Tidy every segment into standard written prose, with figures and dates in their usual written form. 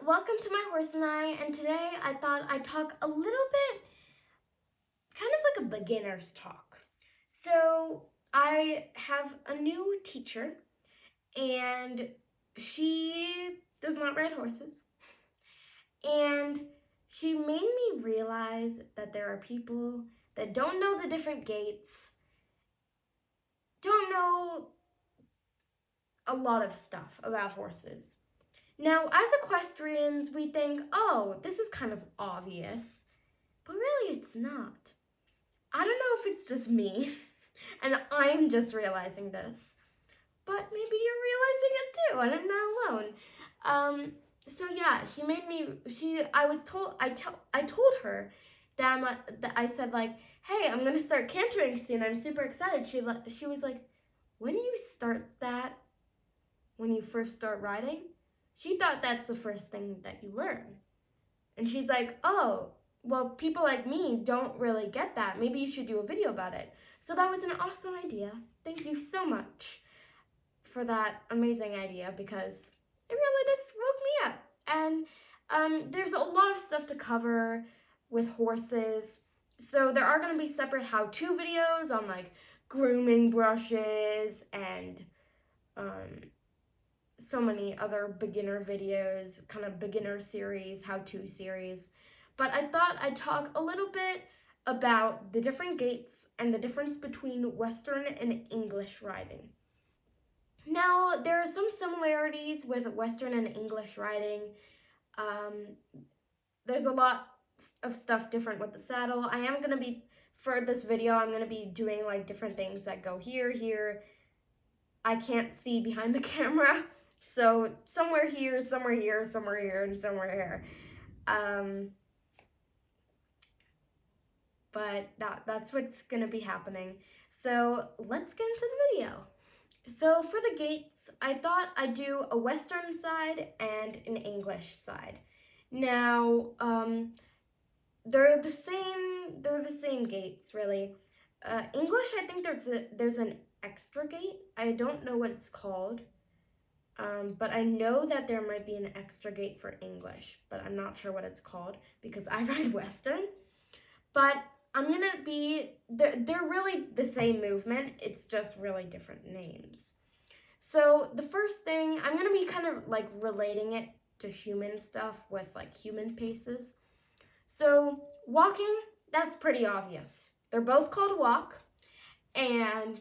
welcome to My Horse and I, and today I thought I'd talk a little bit, kind of like a beginner's talk. So I have a new teacher, and she does not ride horses, and she made me realize that there are people that don't know the different gaits, don't know a lot of stuff about horses. Now, as equestrians, we think, oh, this is kind of obvious, but really it's not. I don't know if it's just me, and I'm just realizing this, but maybe you're realizing it too, and I'm not alone. So yeah, she made me, I told her that I said like, hey, I'm gonna start cantering soon, I'm super excited. She was like, when you start that, when you first start riding, she thought that's the first thing that you learn. And she's like, oh, well, people like me don't really get that. Maybe you should do a video about it. So that was an awesome idea. Thank you so much for that amazing idea, because it really just woke me up. And there's a lot of stuff to cover with horses. So there are going to be separate how-to videos on like grooming brushes and so many other beginner videos, kind of beginner series, how-to series. But I thought I'd talk a little bit about the different gaits and the difference between Western and English riding. Now, there are some similarities with Western and English riding. There's a lot of stuff different with the saddle. For this video, I'm going to be doing like different things that go here. I can't see behind the camera. So somewhere here, and somewhere here. But that's what's gonna be happening. So let's get into the video. So for the gaits, I thought I'd do a Western side and an English side. Now, they're the same gaits really. English, I think there's an extra gait. I don't know what it's called. But I know that there might be an extra gait for English, but I'm not sure what it's called because I ride Western. But they're really the same movement, it's just really different names. So the first thing, I'm gonna be kind of like relating it to human stuff with like human paces. So walking, that's pretty obvious. They're both called walk, and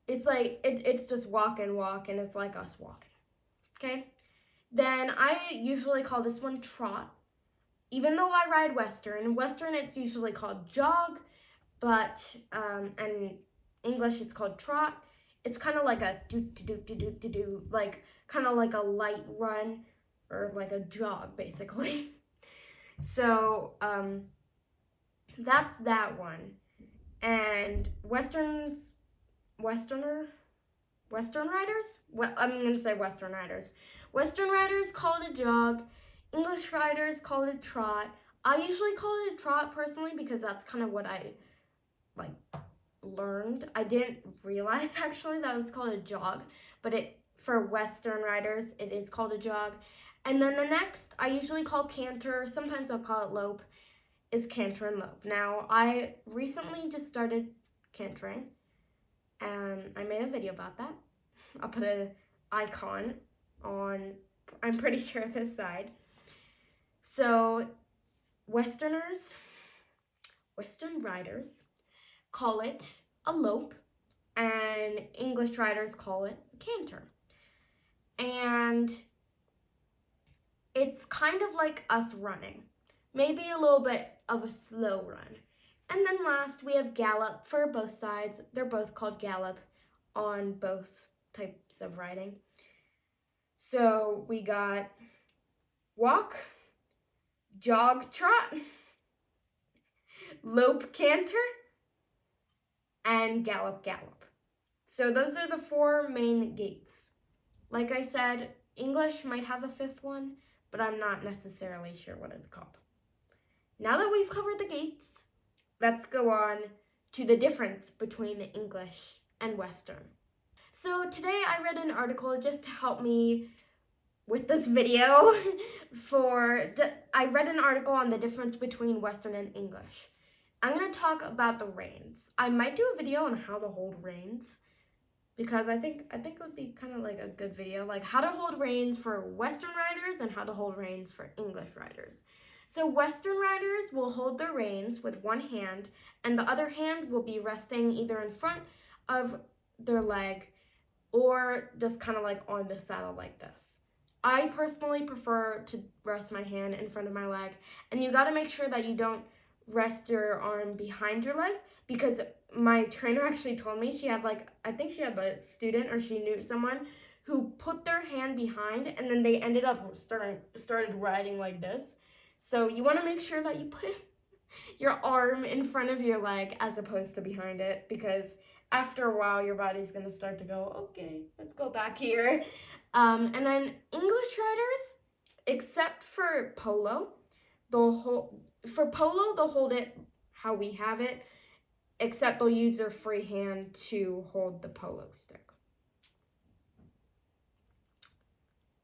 it's like, it's just walk, and it's like us walking, okay? Then I usually call this one trot. Even though I ride Western, it's usually called jog, but, and English it's called trot. It's kind of like a do, like, kind of like a light run, or like a jog, basically. So, that's that one. And Western riders? Well, I'm going to say Western riders. Western riders call it a jog. English riders call it trot. I usually call it a trot personally because that's kind of what I like learned. I didn't realize actually that it was called a jog, but for Western riders it is called a jog. And then the next I usually call canter, sometimes I'll call it lope, is canter and lope. Now I recently just started cantering, and I made a video about that. I'll put an icon on, I'm pretty sure, this side. So Western riders call it a lope, and English riders call it a canter. And it's kind of like us running, maybe a little bit of a slow run. And then last, we have gallop for both sides. They're both called gallop on both types of riding. So we got walk, jog, trot, lope, canter, and gallop, gallop. So those are the four main gaits. Like I said, English might have a fifth one, but I'm not necessarily sure what it's called. Now that we've covered the gaits, let's go on to the difference between English and Western. So today I read an article just to help me with this video I read an article on the difference between Western and English. I'm going to talk about the reins. I might do a video on how to hold reins because I think it would be kind of like a good video, like how to hold reins for Western riders and how to hold reins for English riders. So Western riders will hold their reins with one hand and the other hand will be resting either in front of their leg or just kind of like on the saddle like this. I personally prefer to rest my hand in front of my leg, and you got to make sure that you don't rest your arm behind your leg, because my trainer actually told me she had I think she had a student or she knew someone who put their hand behind and then they ended up started riding like this. So you want to make sure that you put your arm in front of your leg as opposed to behind it, because after a while your body's going to start to go, okay, let's go back here. And then English riders, except for polo, they'll hold it how we have it, except they'll use their free hand to hold the polo stick.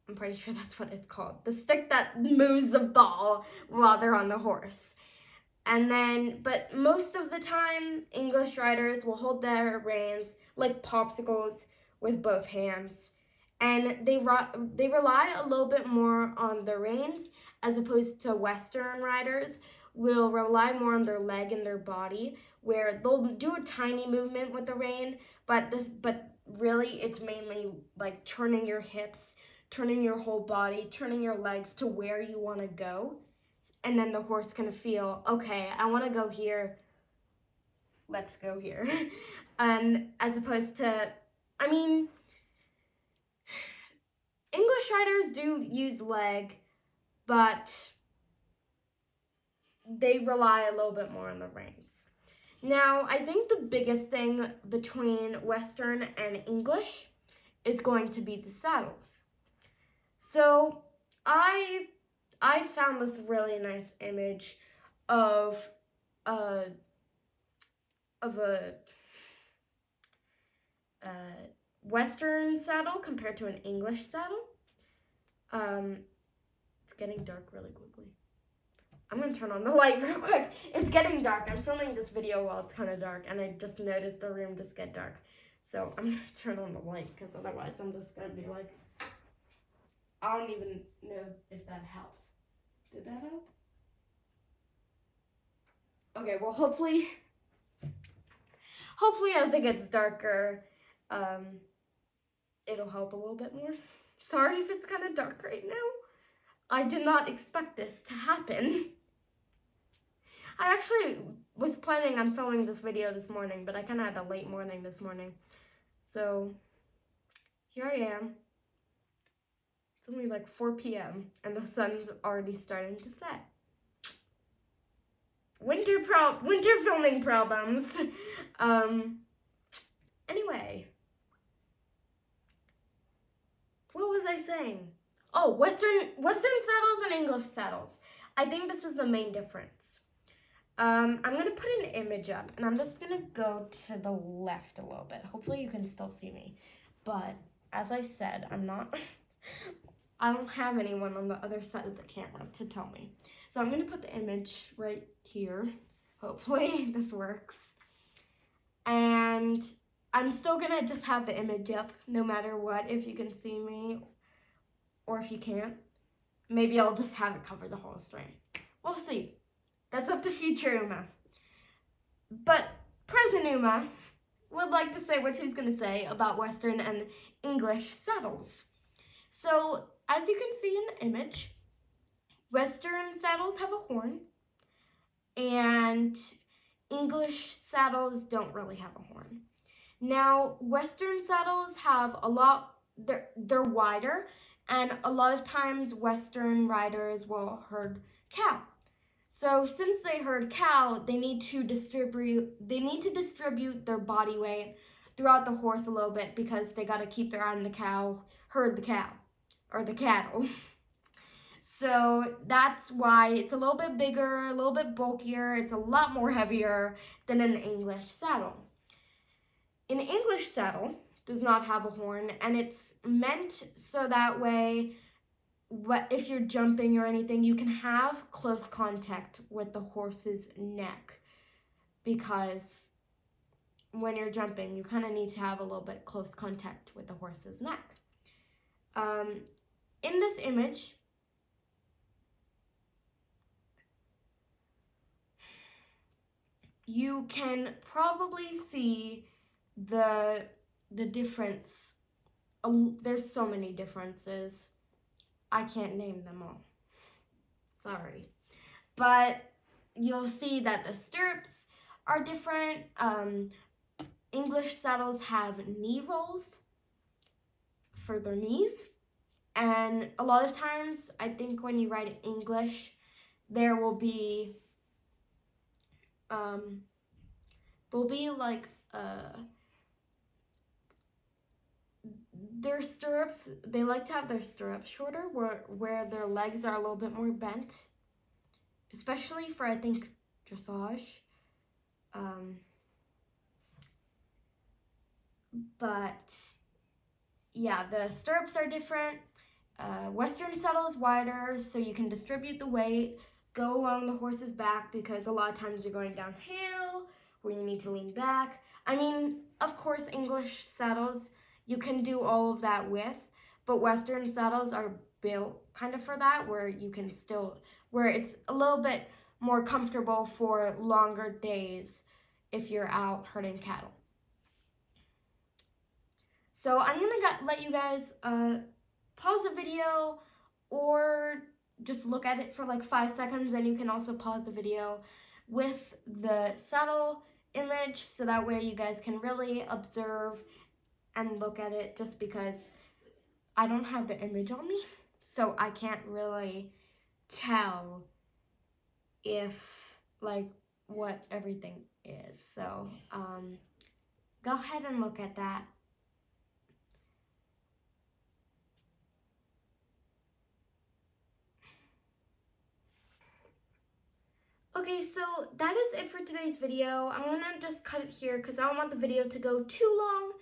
I'm pretty sure that's what it's called. The stick that moves the ball while they're on the horse. And then, but most of the time, English riders will hold their reins like popsicles with both hands. And they rely a little bit more on the reins, as opposed to Western riders will rely more on their leg and their body, where they'll do a tiny movement with the rein, but really it's mainly like turning your hips, turning your whole body, turning your legs to where you want to go. And then the horse can feel, okay, I want to go here, let's go here. And as opposed to, English riders do use leg, but they rely a little bit more on the reins. Now, I think the biggest thing between Western and English is going to be the saddles. So I found this really nice image of a Western saddle compared to an English saddle. It's getting dark really quickly. I'm gonna turn on the light real quick. It's getting dark. I'm filming this video while it's kind of dark, and I just noticed the room just get dark. So I'm gonna turn on the light, because otherwise I'm just gonna be like, I don't even know if that helps. Did that help? Okay, well, hopefully as it gets darker, it'll help a little bit more. Sorry if it's kind of dark right now. I did not expect this to happen. I actually was planning on filming this video this morning, but I kind of had a late morning this morning. So here I am. It's only like 4 p.m. and the sun's already starting to set. Winter filming problems. Anyway. What was I saying? Oh, Western saddles and English saddles. I think this was the main difference. I'm going to put an image up, and I'm just going to go to the left a little bit. Hopefully you can still see me. But as I said, I don't have anyone on the other side of the camera to tell me. So I'm going to put the image right here. Hopefully this works. And I'm still going to just have the image up no matter what, if you can see me or if you can't. Maybe I'll just have it cover the whole screen. We'll see. That's up to future Uma. But present Uma would like to say what she's going to say about Western and English saddles. So, as you can see in the image, Western saddles have a horn, and English saddles don't really have a horn. Now, Western saddles have they're wider, and a lot of times Western riders will herd cow. So since they herd cow, they need to distribute their body weight throughout the horse a little bit, because they got to keep their eye on the cow, herd the cow, or the cattle. So that's why it's a little bit bigger, a little bit bulkier, it's a lot more heavier than an English saddle. An English saddle does not have a horn, and it's meant so that way if you're jumping or anything, you can have close contact with the horse's neck, because when you're jumping, you kind of need to have a little bit close contact with the horse's neck. In this image, you can probably see the difference. There's so many differences. I can't name them all. Sorry. But you'll see that the stirrups are different. English saddles have knee rolls for their knees. And a lot of times, I think when you ride English, there will be like their stirrups. They like to have their stirrups shorter, where their legs are a little bit more bent, especially for, I think, dressage. But yeah, the stirrups are different. Western saddle is wider, so you can distribute the weight, go along the horse's back, because a lot of times you're going downhill where you need to lean back. I mean, of course, English saddles you can do all of that with, but Western saddles are built kind of for that, where you can still, where it's a little bit more comfortable for longer days if you're out herding cattle. So I'm gonna let you guys pause the video, or just look at it for like 5 seconds, and you can also pause the video with the saddle image, so that way you guys can really observe and look at it, just because I don't have the image on me, so I can't really tell if, like, what everything is. So go ahead and look at that. Okay, so that is it for today's video. I'm gonna just cut it here because I don't want the video to go too long,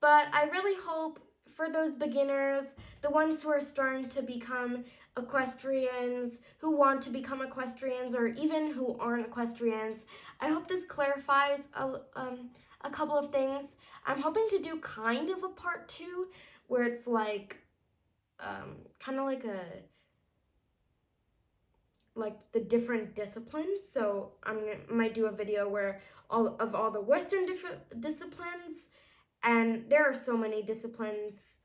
but I really hope for those beginners, the ones who are starting to become equestrians, who want to become equestrians, or even who aren't equestrians, I hope this clarifies a couple of things. I'm hoping to do kind of a part 2 where it's like kind of like the different disciplines. So might do a video where all the Western different disciplines, and there are so many disciplines.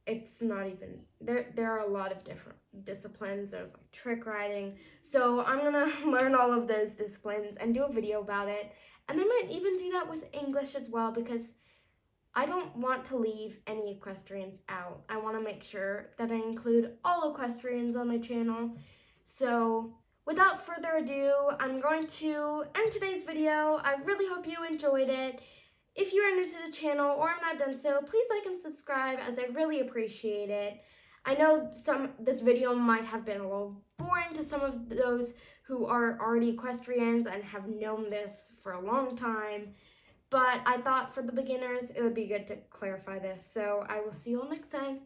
It's not even there are a lot of different disciplines. There's like trick riding. So I'm gonna learn all of those disciplines and do a video about it. And I might even do that with English as well, because I don't want to leave any equestrians out. I want to make sure that I include all equestrians on my channel. So without further ado, I'm going to end today's video. I really hope you enjoyed it. If you are new to the channel or have not done so, please like and subscribe, as I really appreciate it. I know this video might have been a little boring to some of those who are already equestrians and have known this for a long time, but I thought for the beginners it would be good to clarify this. So I will see you all next time.